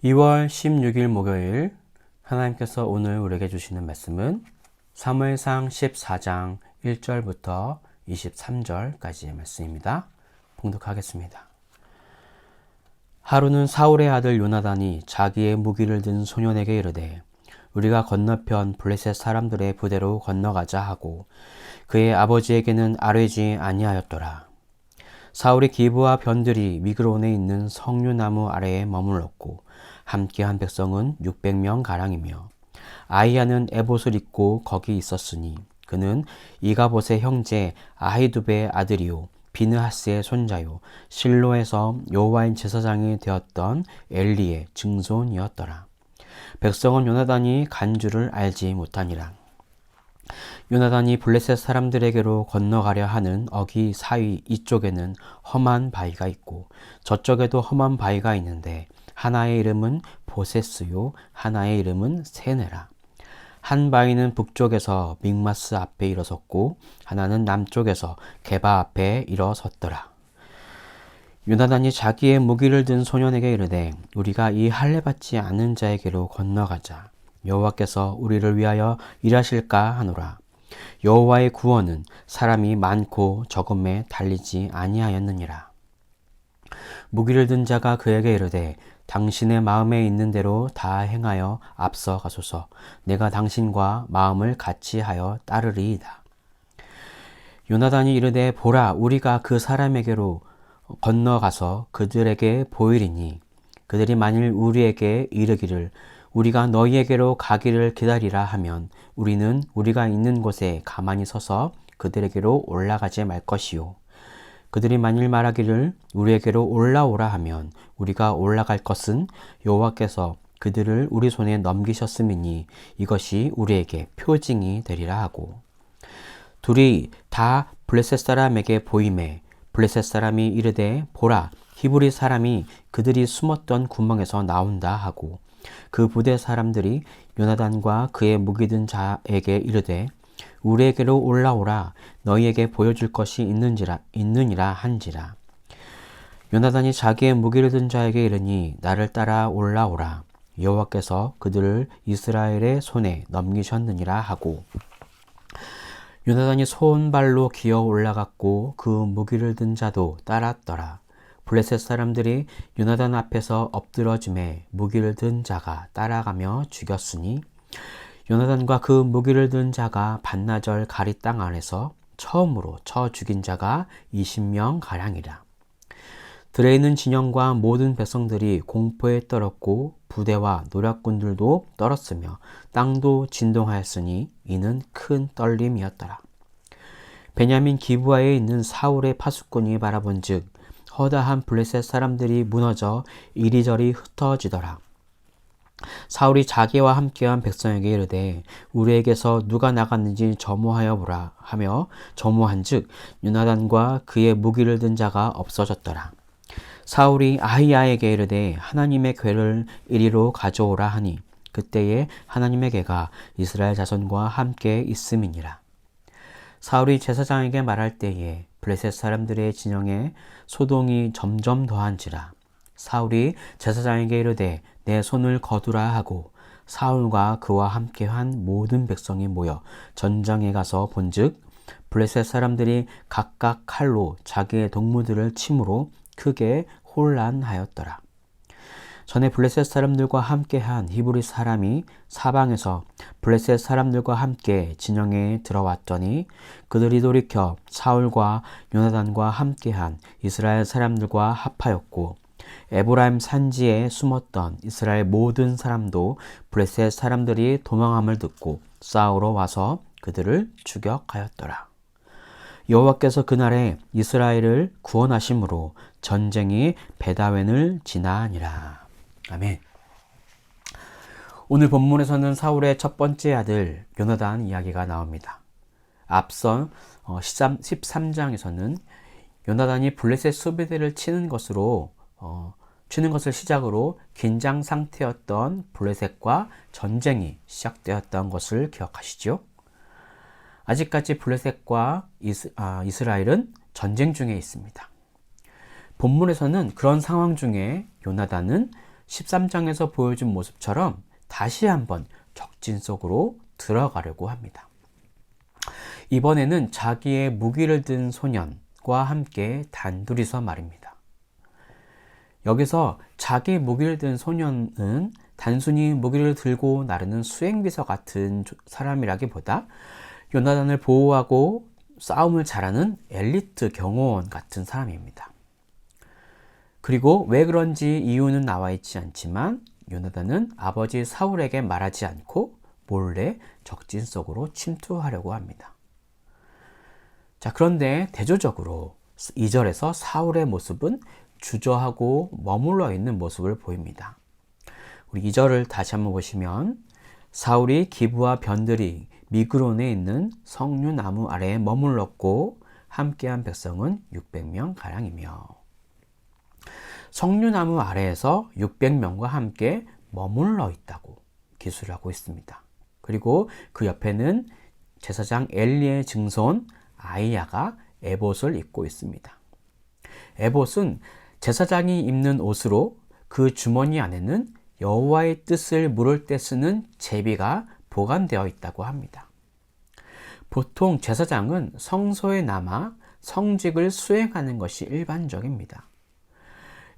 2월 16일 목요일 하나님께서 오늘 우리에게 주시는 말씀은 사무엘상 14장 1절부터 23절까지의 말씀입니다. 봉독하겠습니다. 하루는 사울의 아들 요나단이 자기의 무기를 든 소년에게 이르되 우리가 건너편 블레셋 사람들의 부대로 건너가자 하고 그의 아버지에게는 아뢰지 아니하였더라. 사울이 기브와 변들이 미그론에 있는 석류나무 아래에 머물렀고 함께한 백성은 600명 가량이며 아히야는 에봇을 입고 거기 있었으니 그는 이가봇의 형제 아히두베의 아들이요 비느하스의 손자요 실로에서 여호와의 제사장이 되었던 엘리의 증손이었더라. 백성은 요나단이 간 줄을 알지 못하니라. 요나단이 블레셋 사람들에게로 건너가려 하는 어기 사이 이쪽에는 험한 바위가 있고 저쪽에도 험한 바위가 있는데 하나의 이름은 보세스요 하나의 이름은 세네라. 한 바위는 북쪽에서 믹마스 앞에 일어섰고 하나는 남쪽에서 게바 앞에 일어섰더라. 요나단이 자기의 무기를 든 소년에게 이르되 우리가 이 할례 받지 않은 자에게로 건너가자. 여호와께서 우리를 위하여 일하실까 하노라. 여호와의 구원은 사람이 많고 적음에 달리지 아니하였느니라. 무기를 든 자가 그에게 이르되 당신의 마음에 있는 대로 다 행하여 앞서 가소서. 내가 당신과 마음을 같이 하여 따르리이다. 요나단이 이르되 보라 우리가 그 사람에게로 건너가서 그들에게 보이리니 그들이 만일 우리에게 이르기를 우리가 너희에게로 가기를 기다리라 하면 우리는 우리가 있는 곳에 가만히 서서 그들에게로 올라가지 말 것이요. 그들이 만일 말하기를 우리에게로 올라오라 하면 우리가 올라갈 것은 여호와께서 그들을 우리 손에 넘기셨음이니 이것이 우리에게 표징이 되리라 하고 둘이 다 블레셋 사람에게 보임에 블레셋 사람이 이르되 보라 히브리 사람이 그들이 숨었던 구멍에서 나온다 하고 그 부대 사람들이 요나단과 그의 무기 든 자에게 이르되 우리에게로 올라오라 너희에게 보여줄 것이 있느니라 한지라. 요나단이 자기의 무기를 든 자에게 이르니 나를 따라 올라오라 여호와께서 그들을 이스라엘의 손에 넘기셨느니라 하고 요나단이 손발로 기어 올라갔고 그 무기를 든 자도 따랐더라. 블레셋 사람들이 요나단 앞에서 엎드러짐에 무기를 든 자가 따라가며 죽였으니 요나단과 그 무기를 든 자가 반나절 가리 땅 안에서 처음으로 쳐 죽인 자가 20명 가량이라. 들에 있는 진영과 모든 백성들이 공포에 떨었고 부대와 노략군들도 떨었으며 땅도 진동하였으니 이는 큰 떨림이었더라. 베냐민 기브아에 있는 사울의 파수꾼이 바라본즉 허다한 블레셋 사람들이 무너져 이리저리 흩어지더라. 사울이 자기와 함께한 백성에게 이르되 우리에게서 누가 나갔는지 점호하여 보라 하며 점호한즉 요나단과 그의 무기를 든 자가 없어졌더라. 사울이 아히야에게 이르되 하나님의 궤를 이리로 가져오라 하니 그때에 하나님의 궤가 이스라엘 자손과 함께 있음이니라. 사울이 제사장에게 말할 때에 블레셋 사람들의 진영에 소동이 점점 더한지라. 사울이 제사장에게 이르되 내 손을 거두라 하고 사울과 그와 함께한 모든 백성이 모여 전장에 가서 본즉 블레셋 사람들이 각각 칼로 자기의 동무들을 침으로 크게 혼란하였더라. 전에 블레셋 사람들과 함께한 히브리 사람이 사방에서 블레셋 사람들과 함께 진영에 들어왔더니 그들이 돌이켜 사울과 요나단과 함께한 이스라엘 사람들과 합하였고 에브라임 산지에 숨었던 이스라엘 모든 사람도 블레셋 사람들이 도망함을 듣고 싸우러 와서 그들을 추격하였더라. 여호와께서 그날에 이스라엘을 구원하심으로 전쟁이 베다웬을 지나니라. 아멘. 오늘 본문에서는 사울의 첫 번째 아들 요나단 이야기가 나옵니다. 앞선 13장에서는 요나단이 블레셋 수비대를 치는 것을 시작으로 긴장 상태였던 블레셋과 전쟁이 시작되었던 것을 기억하시죠? 아직까지 블레셋과 이스라엘은 전쟁 중에 있습니다. 본문에서는 그런 상황 중에 요나단은 13장에서 보여준 모습처럼 다시 한번 적진 속으로 들어가려고 합니다. 이번에는 자기의 무기를 든 소년과 함께 단둘이서 말입니다. 여기서 자기 무기를 든 소년은 단순히 무기를 들고 나르는 수행비서 같은 사람이라기보다 요나단을 보호하고 싸움을 잘하는 엘리트 경호원 같은 사람입니다. 그리고 왜 그런지 이유는 나와 있지 않지만 요나단은 아버지 사울에게 말하지 않고 몰래 적진 속으로 침투하려고 합니다. 자, 그런데 대조적으로 2절에서 사울의 모습은 주저하고 머물러 있는 모습을 보입니다. 우리 2절을 다시 한번 보시면 사울이 기브와 변들이 미그론에 있는 석류나무 아래에 머물렀고 함께한 백성은 600명 가량이며, 석류나무 아래에서 600명과 함께 머물러 있다고 기술을 하고 있습니다. 그리고 그 옆에는 제사장 엘리의 증손 아이야가 에봇을 입고 있습니다. 에봇은 제사장이 입는 옷으로 그 주머니 안에는 여호와의 뜻을 물을 때 쓰는 제비가 보관되어 있다고 합니다. 보통 제사장은 성소에 남아 성직을 수행하는 것이 일반적입니다.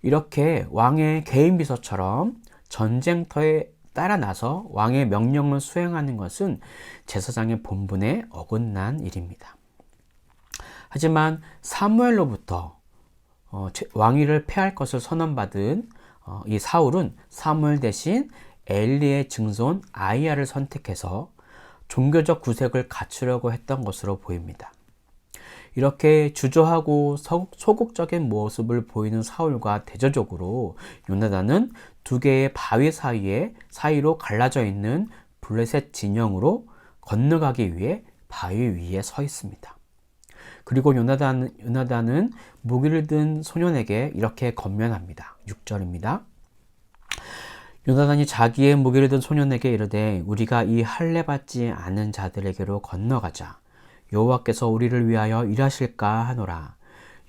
이렇게 왕의 개인 비서처럼 전쟁터에 따라 나서 왕의 명령을 수행하는 것은 제사장의 본분에 어긋난 일입니다. 하지만 사무엘로부터 왕위를 폐할 것을 선언받은 이 사울은 사무엘 대신 엘리의 증손 아이야를 선택해서 종교적 구색을 갖추려고 했던 것으로 보입니다. 이렇게 주저하고 소극적인 모습을 보이는 사울과 대조적으로 요나단은 두 개의 바위 사이로 갈라져 있는 블레셋 진영으로 건너가기 위해 바위 위에 서 있습니다. 그리고 요나단은 무기를 든 소년에게 이렇게 권면합니다. 6절입니다. 요나단이 자기의 무기를 든 소년에게 이르되 우리가 이 할례 받지 않은 자들에게로 건너가자. 여호와께서 우리를 위하여 일하실까 하노라.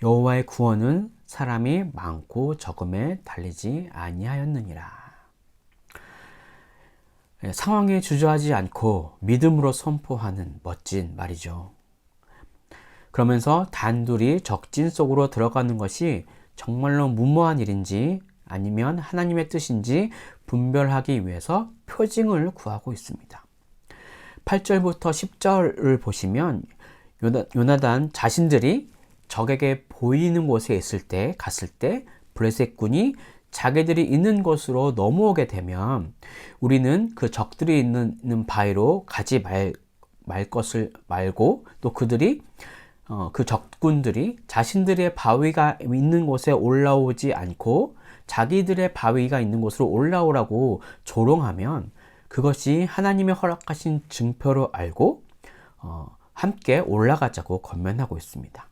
여호와의 구원은 사람이 많고 적음에 달리지 아니하였느니라. 상황에 주저하지 않고 믿음으로 선포하는 멋진 말이죠. 그러면서 단둘이 적진 속으로 들어가는 것이 정말로 무모한 일인지 아니면 하나님의 뜻인지 분별하기 위해서 표징을 구하고 있습니다. 8절부터 10절을 보시면 요나단 자신들이 적에게 보이는 곳에 갔을 때 블레셋군이 자기들이 있는 곳으로 넘어오게 되면 우리는 그 적들이 있는 바위로 가지 말 것을 말고, 또 그들이 그 적군들이 자신들의 바위가 있는 곳에 올라오지 않고 자기들의 바위가 있는 곳으로 올라오라고 조롱하면 그것이 하나님의 허락하신 증표로 알고 함께 올라가자고 권면하고 있습니다.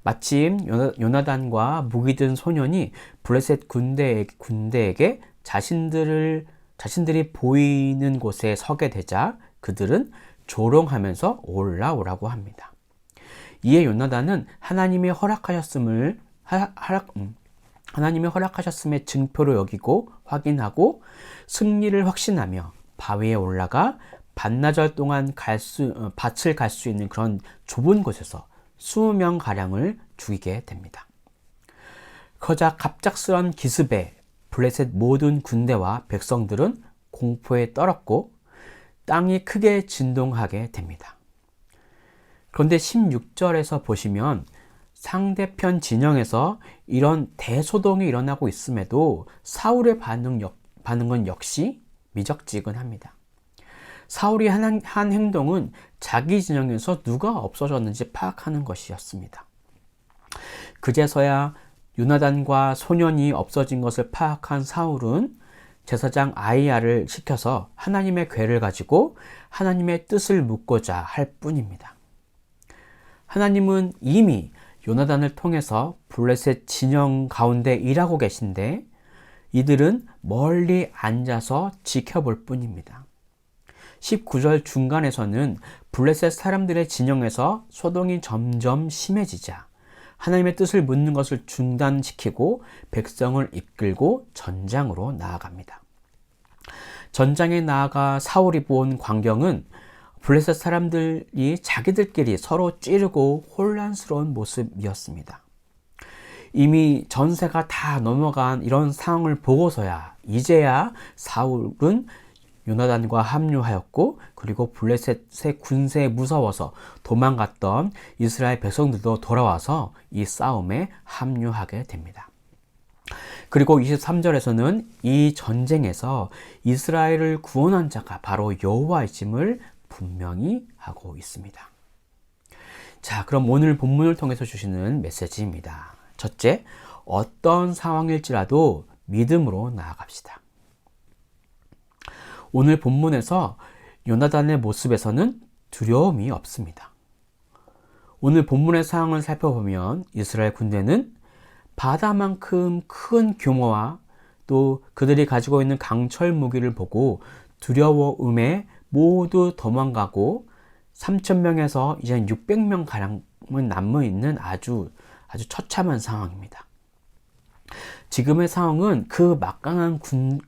마침 요나단과 무기 든 소년이 블레셋 군대에게 자신들이 보이는 곳에 서게 되자 그들은 조롱하면서 올라오라고 합니다. 이에 요나단은 하나님의 허락하셨음의 증표로 여기고 확인하고 승리를 확신하며 바위에 올라가 반나절 동안 밭을 갈 수 있는 그런 좁은 곳에서 20명 가량을 죽이게 됩니다. 그러자 갑작스런 기습에 블레셋 모든 군대와 백성들은 공포에 떨었고 땅이 크게 진동하게 됩니다. 그런데 16절에서 보시면 상대편 진영에서 이런 대소동이 일어나고 있음에도 사울의 반응은 역시 미적지근합니다. 사울이 한 행동은 자기 진영에서 누가 없어졌는지 파악하는 것이었습니다. 그제서야 요나단과 소년이 없어진 것을 파악한 사울은 제사장 아이야를 시켜서 하나님의 궤를 가지고 하나님의 뜻을 묻고자 할 뿐입니다. 하나님은 이미 요나단을 통해서 블레셋 진영 가운데 일하고 계신데 이들은 멀리 앉아서 지켜볼 뿐입니다. 19절 중간에서는 블레셋 사람들의 진영에서 소동이 점점 심해지자 하나님의 뜻을 묻는 것을 중단시키고 백성을 이끌고 전장으로 나아갑니다. 전장에 나아가 사울이 본 광경은 블레셋 사람들이 자기들끼리 서로 찌르고 혼란스러운 모습이었습니다. 이미 전세가 다 넘어간 이런 상황을 보고서야 이제야 사울은 요나단과 합류하였고, 그리고 블레셋의 군세에 무서워서 도망갔던 이스라엘 백성들도 돌아와서 이 싸움에 합류하게 됩니다. 그리고 23절에서는 이 전쟁에서 이스라엘을 구원한 자가 바로 여호와이심을 분명히 하고 있습니다. 자, 그럼 오늘 본문을 통해서 주시는 메시지입니다. 첫째, 어떤 상황일지라도 믿음으로 나아갑시다. 오늘 본문에서 요나단의 모습에서는 두려움이 없습니다. 오늘 본문의 상황을 살펴보면 이스라엘 군대는 바다만큼 큰 규모와 또 그들이 가지고 있는 강철 무기를 보고 두려움에 모두 도망가고 3,000명에서 이제 600명 가량은 남아있는 아주 처참한 상황입니다. 지금의 상황은 그 막강한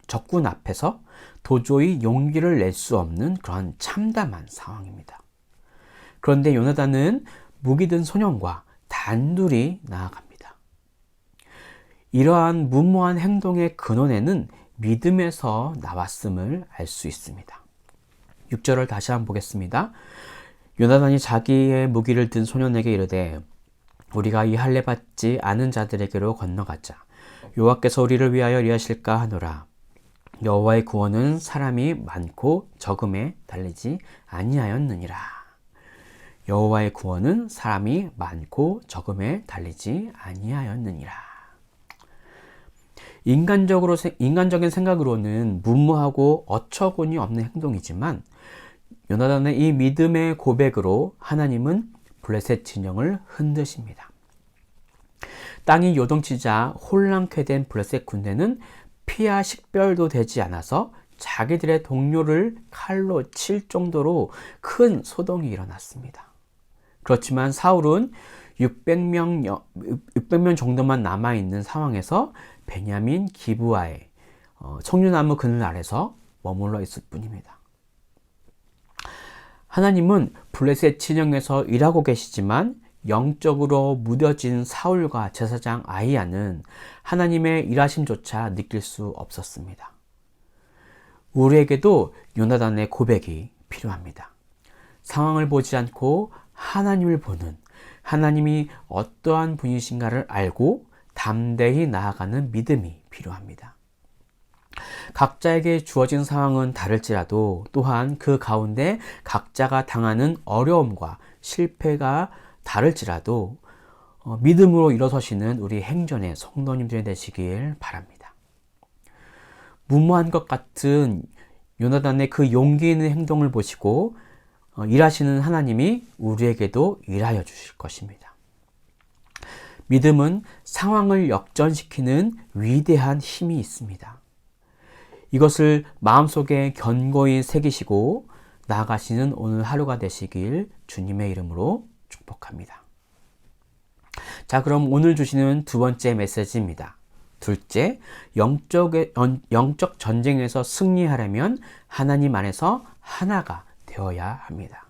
적군 앞에서 도저히 용기를 낼 수 없는 그런 참담한 상황입니다. 그런데 요나단은 무기 든 소년과 단둘이 나아갑니다. 이러한 무모한 행동의 근원에는 믿음에서 나왔음을 알 수 있습니다. 6절을 다시 한번 보겠습니다. 요나단이 자기의 무기를 든 소년에게 이르되 우리가 이 할례 받지 않은 자들에게로 건너가자. 여호와께서 우리를 위하여 이하실까 하노라. 여호와의 구원은 사람이 많고 적음에 달리지 아니하였느니라. 여호와의 구원은 사람이 많고 적음에 달리지 아니하였느니라. 인간적인 생각으로는 무모하고 어처구니 없는 행동이지만 요나단의 이 믿음의 고백으로 하나님은 블레셋 진영을 흔드십니다. 땅이 요동치자 혼란케 된 블레셋 군대는 피와 식별도 되지 않아서 자기들의 동료를 칼로 칠 정도로 큰 소동이 일어났습니다. 그렇지만 사울은 600명 정도만 남아있는 상황에서 베냐민 기브아의 석류나무 그늘 아래서 머물러 있을 뿐입니다. 하나님은 블레셋 진영에서 일하고 계시지만 영적으로 무뎌진 사울과 제사장 아히야는 하나님의 일하심조차 느낄 수 없었습니다. 우리에게도 요나단의 고백이 필요합니다. 상황을 보지 않고 하나님을 보는, 하나님이 어떠한 분이신가를 알고 담대히 나아가는 믿음이 필요합니다. 각자에게 주어진 상황은 다를지라도 또한 그 가운데 각자가 당하는 어려움과 실패가 다를지라도 믿음으로 일어서시는 우리 행전의 성도님들이 되시길 바랍니다. 무모한 것 같은 요나단의 그 용기 있는 행동을 보시고 일하시는 하나님이 우리에게도 일하여 주실 것입니다. 믿음은 상황을 역전시키는 위대한 힘이 있습니다. 이것을 마음속에 견고히 새기시고 나아가시는 오늘 하루가 되시길 주님의 이름으로 축복합니다. 자, 그럼 오늘 주시는 두 번째 메시지입니다. 둘째, 영적 전쟁에서 승리하려면 하나님 안에서 하나가 되어야 합니다.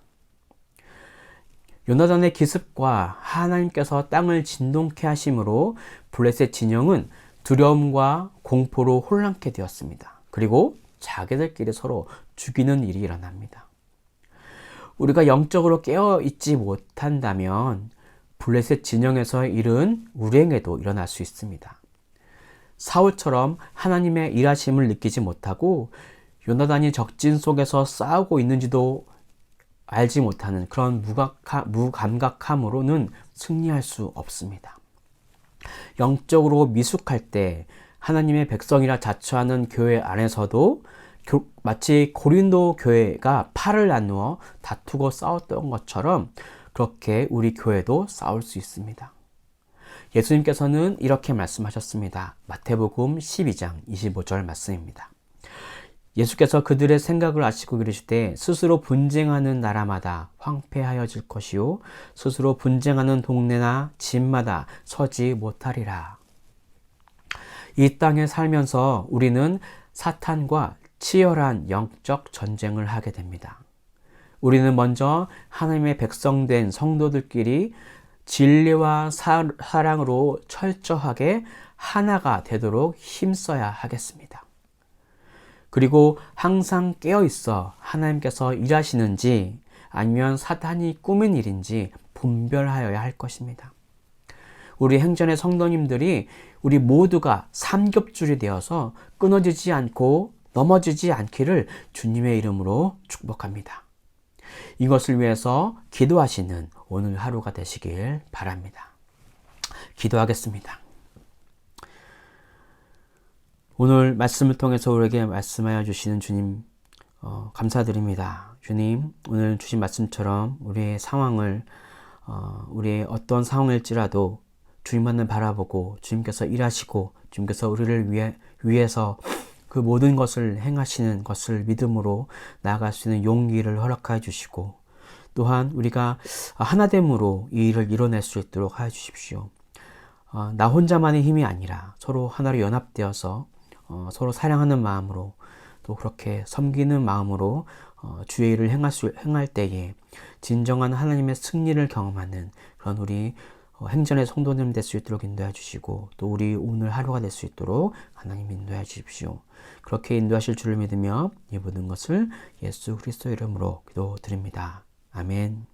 요나단의 기습과 하나님께서 땅을 진동케 하심으로 블레셋 진영은 두려움과 공포로 혼란케 되었습니다. 그리고 자기들끼리 서로 죽이는 일이 일어납니다. 우리가 영적으로 깨어있지 못한다면 블레셋 진영에서의 일은 우리에게도 일어날 수 있습니다. 사울처럼 하나님의 일하심을 느끼지 못하고 요나단이 적진 속에서 싸우고 있는지도 알지 못하는 그런 무감각함으로는 승리할 수 없습니다. 영적으로 미숙할 때 하나님의 백성이라 자처하는 교회 안에서도 마치 고린도 교회가 팔을 나누어 다투고 싸웠던 것처럼 그렇게 우리 교회도 싸울 수 있습니다. 예수님께서는 이렇게 말씀하셨습니다. 마태복음 12장 25절 말씀입니다. 예수께서 그들의 생각을 아시고 이르시되 스스로 분쟁하는 나라마다 황폐하여질 것이요 스스로 분쟁하는 동네나 집마다 서지 못하리라. 이 땅에 살면서 우리는 사탄과 치열한 영적 전쟁을 하게 됩니다. 우리는 먼저 하나님의 백성된 성도들끼리 진리와 사랑으로 철저하게 하나가 되도록 힘써야 하겠습니다. 그리고 항상 깨어있어 하나님께서 일하시는지 아니면 사탄이 꾸민 일인지 분별하여야 할 것입니다. 우리 행전의 성도님들이 우리 모두가 삼겹줄이 되어서 끊어지지 않고 넘어지지 않기를 주님의 이름으로 축복합니다. 이것을 위해서 기도하시는 오늘 하루가 되시길 바랍니다. 기도하겠습니다. 오늘 말씀을 통해서 우리에게 말씀하여 주시는 주님 감사드립니다. 주님, 오늘 주신 말씀처럼 우리의 상황을 우리의 어떤 상황일지라도 주님만을 바라보고 주님께서 일하시고 주님께서 우리를 위해서 그 모든 것을 행하시는 것을 믿음으로 나아갈 수 있는 용기를 허락하여 주시고 또한 우리가 하나됨으로 이 일을 이뤄낼 수 있도록 하여 주십시오. 나 혼자만의 힘이 아니라 서로 하나로 연합되어서 서로 사랑하는 마음으로 또 그렇게 섬기는 마음으로 주의 일을 행할 때에 진정한 하나님의 승리를 경험하는 그런 우리 행전의 성도님 될 수 있도록 인도해 주시고 또 우리 오늘 하루가 될 수 있도록 하나님 인도해 주십시오. 그렇게 인도하실 줄을 믿으며 이 모든 것을 예수 그리스도 이름으로 기도드립니다. 아멘.